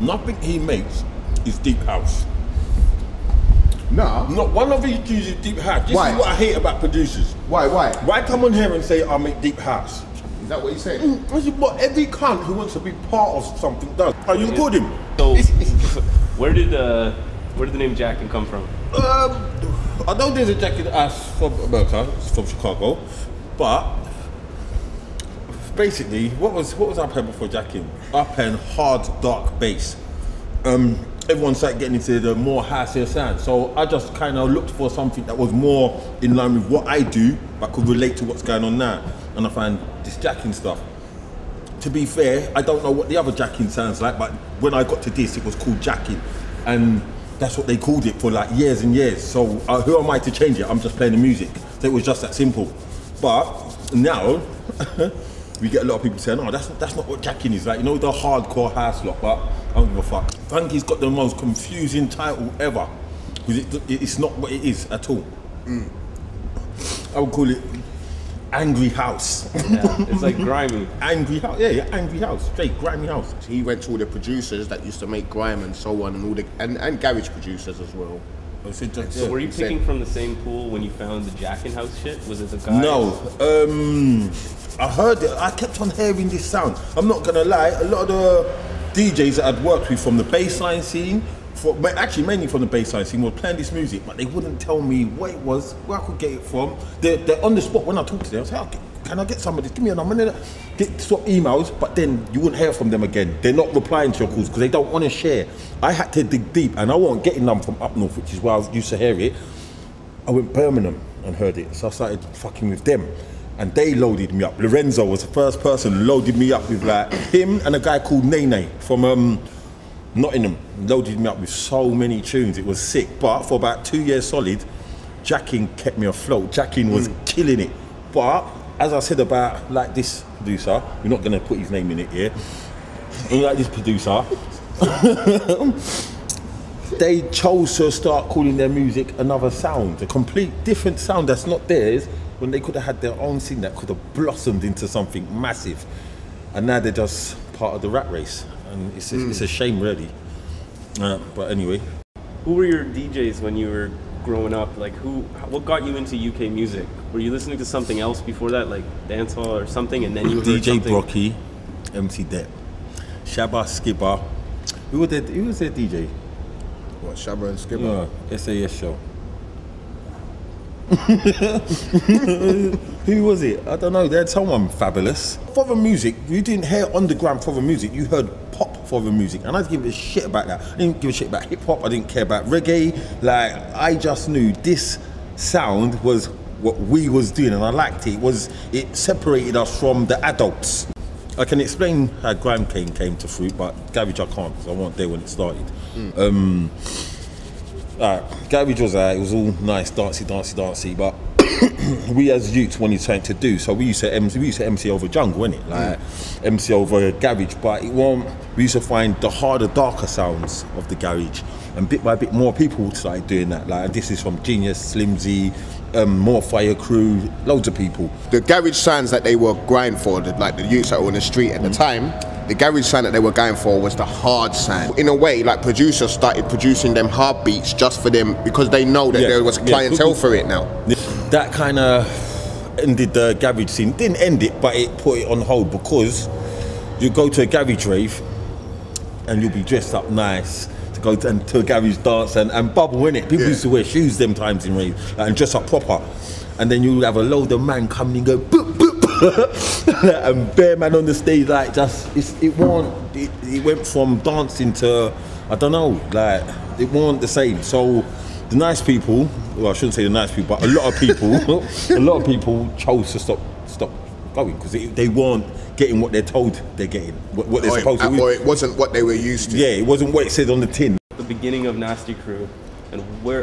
Nothing he makes is deep house. No. Not one of his tunes is deep house. This is what I hate about producers. Why? Why come on here and say I make deep house? Is that what you said? This is what every cunt who wants to be part of something does. Are you recording? So, where did the name Jackin come from? I know there's a Jackin ass from America, it's from Chicago, but basically, what was up and before Jackin? Up and hard, dark bass. Everyone started getting into the more houseier sound, so I just kind of looked for something that was more in line with what I do, but could relate to what's going on now. And I found this Jackin stuff. To be fair, I don't know what the other Jackin sounds like, but when I got to this, it was called Jackin, and that's what they called it for like years and years. So who am I to change it? I'm just playing the music. So it was just that simple. But now, we get a lot of people saying, "Oh, that's not what Jackin is like." You know, the hardcore house lot, but I don't give a fuck. Funky's got the most confusing title ever, because it's not what it is at all. I would call it Angry House. Yeah, it's like grimy. Angry House, yeah, Angry House, straight grimy house. He went to all the producers that used to make grime and so on, and all the and garage producers as well. So were you picking from the same pool when you found the Jackin House shit? Was it the guy? No, I heard it. I kept on hearing this sound. I'm not gonna lie. A lot of the DJs that I'd worked with from the bassline scene, actually mainly from the bassline scene, were playing this music, but they wouldn't tell me what it was, where I could get it from. They're on the spot when I talk to them. I say, okay, can I get some of this? Give me a number. Get swap emails, but then you wouldn't hear from them again. They're not replying to your calls because they don't want to share. I had to dig deep, and I wasn't getting them from up north, which is where I used to hear it. I went Birmingham and heard it, so I started fucking with them. And they loaded me up. Lorenzo was the first person who loaded me up with like him and a guy called Nene from Nottingham. Loaded me up with so many tunes. It was sick. But for about 2 years solid, Jackin kept me afloat. Jackin was killing it. But as I said about like this producer, we're not gonna put his name in it here. Like this producer, they chose to start calling their music another sound, a complete different sound that's not theirs, when they could have had their own thing that could have blossomed into something massive. And now they're just part of the rat race. And it's a shame, really. But anyway. Who were your DJs when you were growing up? Like, what got you into UK music? Were you listening to something else before that, like dancehall or something, and then you heard DJ something? Brocky, MC Depp, Shabba Skibber. Who was their DJ? What, Shabba and Skibber? SAS show. Who was it? I don't know. They had someone fabulous. Foreign music, you didn't hear underground foreign music. You heard pop foreign music, and I didn't give a shit about that. I didn't give a shit about hip hop. I didn't care about reggae. Like, I just knew this sound was what we was doing, and I liked it. It separated us from the adults. I can explain how grime came to fruit, but garage I can't, because I wasn't there when it started. Garage was it was all nice, dancey, but we as youths wanted something to do, so we used to MC over jungle, innit? Like MC over garage, but we used to find the harder, darker sounds of the garage, and bit by bit more people started doing that. Like, this is from Genius, Slimzy, more Fire Crew, loads of people. The garage sounds that they were grinding for, like the youths that were on the street at the time, the garage sound that they were going for was the hard sound. In a way, like, producers started producing them hard beats just for them, because they know that there was clientele for it now. That kind of ended the garage scene. Didn't end it, but it put it on hold, because you go to a garage rave and you'll be dressed up nice to go to a garage dance and bubble in it. People used to wear shoes them times in rave, and dress up proper. And then you'll have a load of man coming and go boop boop and bare man on the stage, like, just it went from dancing to, I don't know, like, it wasn't the same. So the nice people, well, I shouldn't say the nice people, but a lot of people chose to stop going, because they weren't getting what they're told they're getting, what they're supposed to. Or it wasn't what they were used to. Yeah, it wasn't what it said on the tin. The beginning of Nasty Crew, and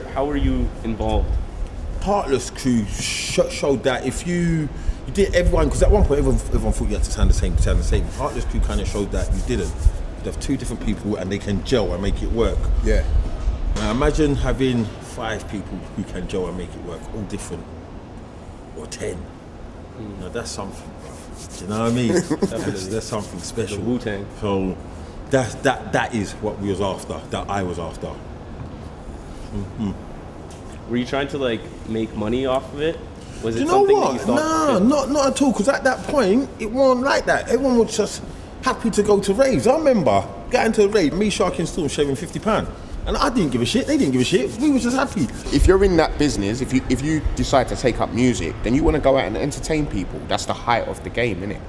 how were you involved? Heartless Crew showed that if you did everyone, because at one point everyone thought you had to sound the same. Heartless Crew kind of showed that you didn't. You have two different people and they can gel and make it work. Yeah. Now imagine having 5 people who can gel and make it work, all different, or 10. Now that's something, bro. Do you know what I mean? That's something special. The Wu-Tang. So that is what we was after. That I was after. Were you trying to like make money off of it? Was it Do you know something what? that you thought? Not at all. Because at that point, it wasn't like that. Everyone was just happy to go to raves. I remember getting to a rave, me, Sharky and Storm shaving £50. And I didn't give a shit, they didn't give a shit, we were just happy. If you're in that business, if you decide to take up music, then you want to go out and entertain people. That's the height of the game, innit?